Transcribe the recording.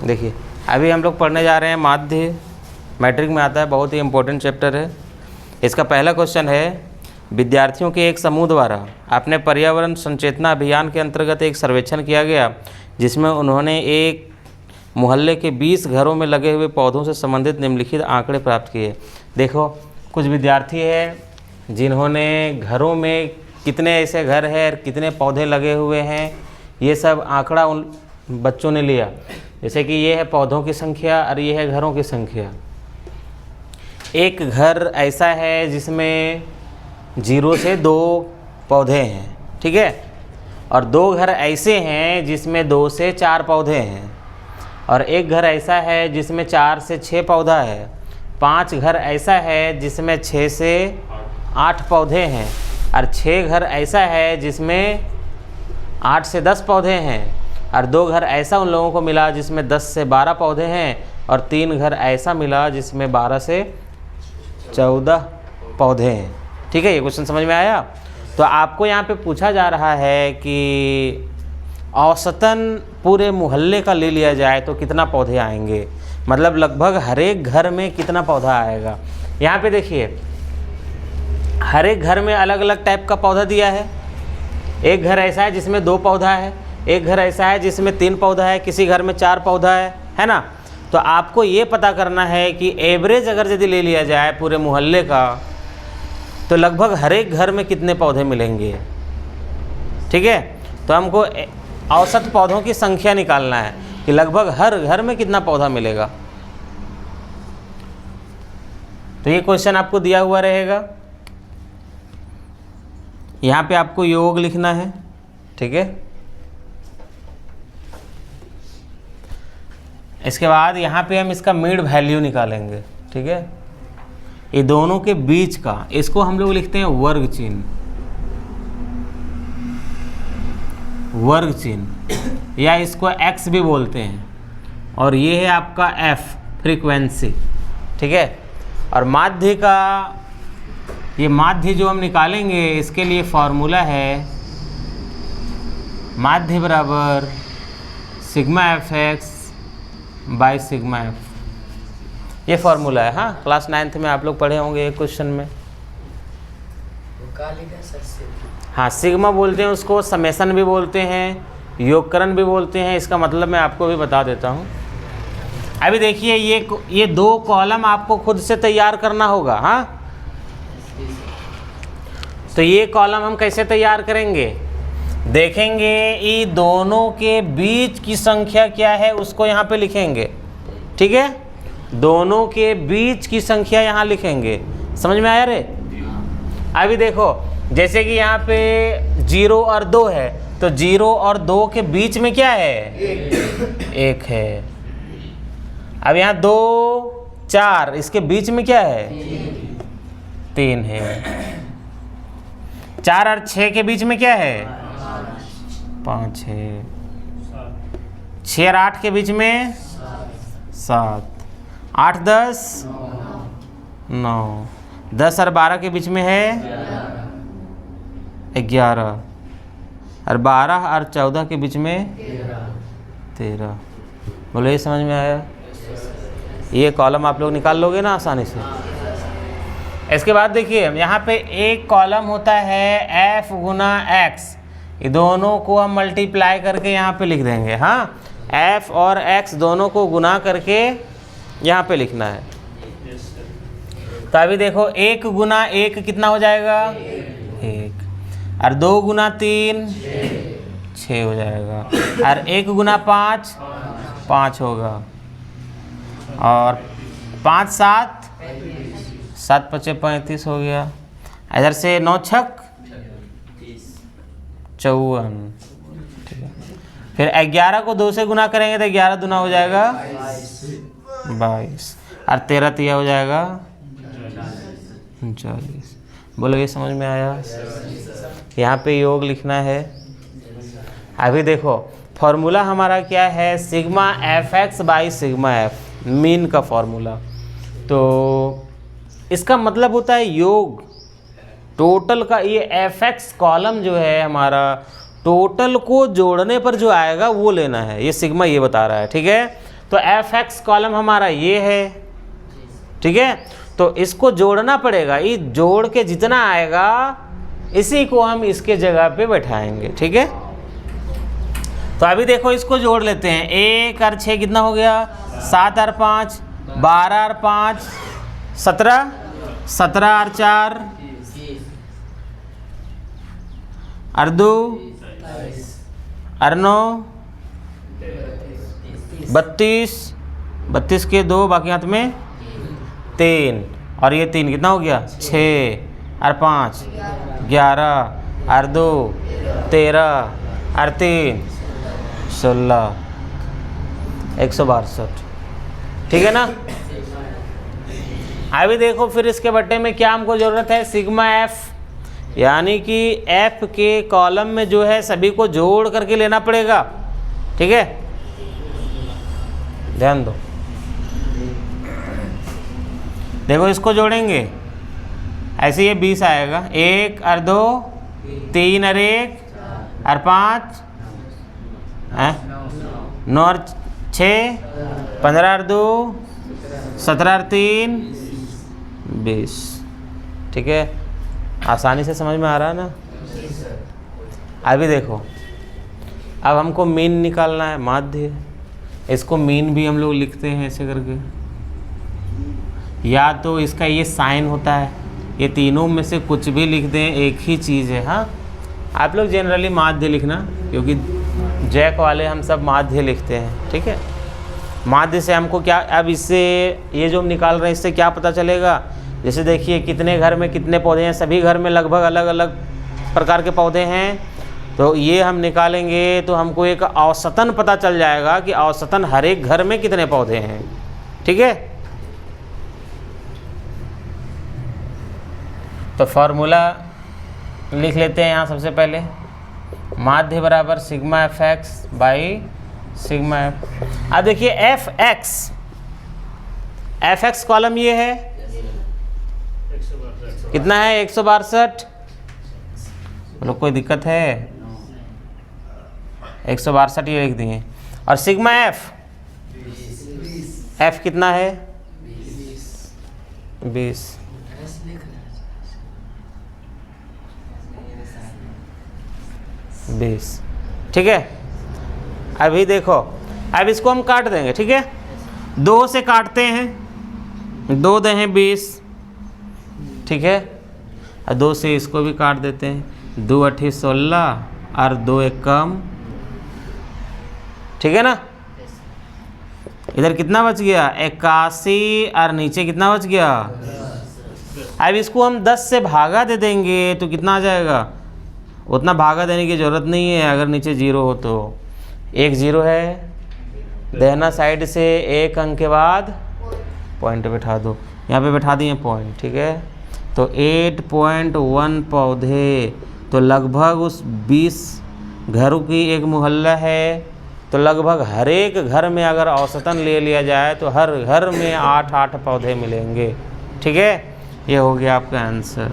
देखिए अभी हम लोग पढ़ने जा रहे हैं माध्य, मैट्रिक में आता है, बहुत ही इम्पोर्टेंट चैप्टर है। इसका पहला क्वेश्चन है, विद्यार्थियों के एक समूह द्वारा अपने पर्यावरण संचेतना अभियान के अंतर्गत एक सर्वेक्षण किया गया, जिसमें उन्होंने एक मोहल्ले के 20 घरों में लगे हुए पौधों से संबंधित निम्नलिखित आंकड़े प्राप्त किए। देखो कुछ विद्यार्थी हैं जिन्होंने घरों में कितने ऐसे घर हैं और कितने पौधे लगे हुए हैं, ये सब आंकड़ा उन बच्चों ने लिया। जैसे कि ये है पौधों की संख्या और ये है घरों की संख्या। एक घर ऐसा है जिसमें 0 से 2 पौधे हैं, ठीक है, और 2 घर ऐसे हैं जिसमें 2 से 4 पौधे हैं, और एक घर ऐसा है जिसमें 4 से 6 पौधा है। 5 घर ऐसा है जिसमें 6 से 8 पौधे हैं, और 6 घर ऐसा है जिसमें 8 से 10 पौधे हैं, और 2 घर ऐसा उन लोगों को मिला जिसमें 10 से 12 पौधे हैं, और 3 घर ऐसा मिला जिसमें 12 से 14 पौधे हैं। ठीक है, ये क्वेश्चन समझ में आया। तो आपको यहाँ पे पूछा जा रहा है कि औसतन पूरे मोहल्ले का ले लिया जाए तो कितना पौधे आएंगे, मतलब लगभग हर एक घर में कितना पौधा आएगा। यहाँ पे देखिए हर एक घर में अलग अलग टाइप का पौधा दिया है। एक घर ऐसा है जिसमें 2 पौधा है, एक घर ऐसा है जिसमें 3 पौधा है, किसी घर में 4 पौधा है ना। तो आपको ये पता करना है कि एवरेज अगर यदि ले लिया जाए पूरे मोहल्ले का तो लगभग हर एक घर में कितने पौधे मिलेंगे। ठीक है, तो हमको औसत पौधों की संख्या निकालना है कि लगभग हर घर में कितना पौधा मिलेगा। तो ये क्वेश्चन आपको दिया हुआ रहेगा। यहाँ पे आपको योग लिखना है, ठीक है। इसके बाद यहाँ पे हम इसका मिड वैल्यू निकालेंगे, ठीक है। ये दोनों के बीच का, इसको हम लोग लिखते हैं वर्ग चिन्ह, वर्ग चिन्ह, या इसको x भी बोलते हैं, और ये है आपका f फ्रीक्वेंसी, ठीक है। और माध्य का, ये माध्य जो हम निकालेंगे इसके लिए फॉर्मूला है माध्य बराबर sigma fx by sigma f, ये फॉर्मूला है। हाँ, क्लास 9th में आप लोग पढ़े होंगे एक क्वेश्चन में। हाँ, सिग्मा बोलते हैं उसको, समेसन भी बोलते हैं, योगकरण भी बोलते हैं। इसका मतलब मैं आपको भी बता देता हूँ। अभी देखिए ये 2 कॉलम आपको खुद से तैयार करना होगा। हाँ, तो ये कॉलम हम कैसे तैयार करेंगे, देखेंगे ये दोनों के बीच की संख्या क्या है उसको यहाँ पे लिखेंगे, ठीक है। दोनों के बीच की संख्या यहाँ लिखेंगे। समझ में आया रे। अभी देखो जैसे कि यहाँ पे 0 और 2 है, तो 0 और 2 के बीच में क्या है, 1 है। अब यहाँ 2 4, इसके बीच में क्या है, 3 है। 4 और 6 के बीच में क्या है, 5 है। 6 और 8 के बीच में 7, 8 10 9, 10 और 12 के बीच में है 11, और 12 और 14 के बीच में 13। बोलो, ये समझ में आया। ये कॉलम आप लोग निकाल लोगे ना आसानी से। इसके बाद देखिए यहाँ पे एक कॉलम होता है f गुना x, ये दोनों को हम मल्टीप्लाई करके यहाँ पे लिख देंगे। हाँ, f और x दोनों को गुना करके यहाँ पे लिखना है। तो अभी देखो 1 गुना 1 कितना हो जाएगा, 1, और 2 गुना 3 6 हो जाएगा, और 1 गुना 5 5 होगा, और 5 7 7 5 35 हो गया। इधर से 9 छक 54, ठीक है। फिर 11 को 2 से गुना करेंगे तो 11 दूना हो जाएगा 22, और 13 तिया हो जाएगा 39। बोलो, ये समझ में आया। यहाँ पे योग लिखना है। अभी देखो फॉर्मूला हमारा क्या है, sigma fx by sigma f, mean का फॉर्मूला। तो इसका मतलब होता है योग टोटल का। ये fx कॉलम जो है हमारा, टोटल को जोड़ने पर जो आएगा वो लेना है। ये सिग्मा ये बता रहा है, ठीक है। तो एफ एक्स कॉलम हमारा ये है, ठीक है। तो इसको जोड़ना पड़ेगा, ये जोड़ के जितना आएगा इसी को हम इसके जगह पे बैठाएंगे, ठीक है। तो अभी देखो इसको जोड़ लेते हैं। 1 और 6 कितना हो गया, 7 और 5 12 और 5 17, 17 और 4 और 2 और 9 32, 32 के 2 बाकी हाथ में 3 और ये 3 कितना हो गया, 6 और 5 11 और 2 13 और 3 16 162, ठीक है ना। अभी देखो फिर इसके बट्टे में क्या हमको ज़रूरत है, सिग्मा एफ, यानी कि एफ के कॉलम में जो है सभी को जोड़ करके लेना पड़ेगा, ठीक है। ध्यान दो, देखो इसको जोड़ेंगे ऐसे ये 20 आएगा, 1 और 2 3 और 1 और 5 9 और 6 15 और 2 17 और 3 20, ठीक है। आसानी से समझ में आ रहा है ना। अभी देखो अब हमको मीन निकालना है, माध्य। इसको मीन भी हम लोग लिखते हैं ऐसे करके, या तो इसका ये साइन होता है, ये तीनों में से कुछ भी लिख दें, एक ही चीज़ है। हाँ, आप लोग जनरली माध्य लिखना, क्योंकि जैक वाले हम सब माध्य लिखते हैं, ठीक है। माध्य से हमको क्या, अब इससे ये जो हम निकाल रहे हैं इससे क्या पता चलेगा, जैसे देखिए कितने घर में कितने पौधे हैं, सभी घर में लगभग अलग अलग प्रकार के पौधे हैं। तो ये हम निकालेंगे तो हमको एक औसतन पता चल जाएगा कि औसतन हर एक घर में कितने पौधे हैं, ठीक है। तो फॉर्मूला लिख लेते हैं यहाँ सबसे पहले, माध्य बराबर sigma F x by sigma F. अब देखिए एफ एक्स कॉलम ये है, कितना है 162, बोलो कोई दिक्कत है, 162 ये लिख दिए। और सिग्मा एफ कितना है 20, ठीक है। अभी देखो अब इसको हम काट देंगे, ठीक है। 2 से काटते हैं, 2 दे हैं 20, ठीक है। और 2 से इसको भी काट देते हैं, 2 8 16 और 2 1 कम, ठीक है ना। इधर कितना बच गया 81 और नीचे कितना बच गया। अब इसको हम 10 से भागा दे देंगे तो कितना आ जाएगा, उतना भागा देने की ज़रूरत नहीं है, अगर नीचे 0 हो तो 1 0 है, देना साइड से 1 अंक के बाद पॉइंट बैठा दो, यहाँ पे बैठा दिए पॉइंट, ठीक है। तो 8.1 पौधे, तो लगभग उस 20 घरों की एक मोहल्ला है, तो लगभग हर एक घर में अगर औसतन ले लिया जाए तो हर घर में 8 पौधे मिलेंगे, ठीक है। ये हो गया आपका आंसर।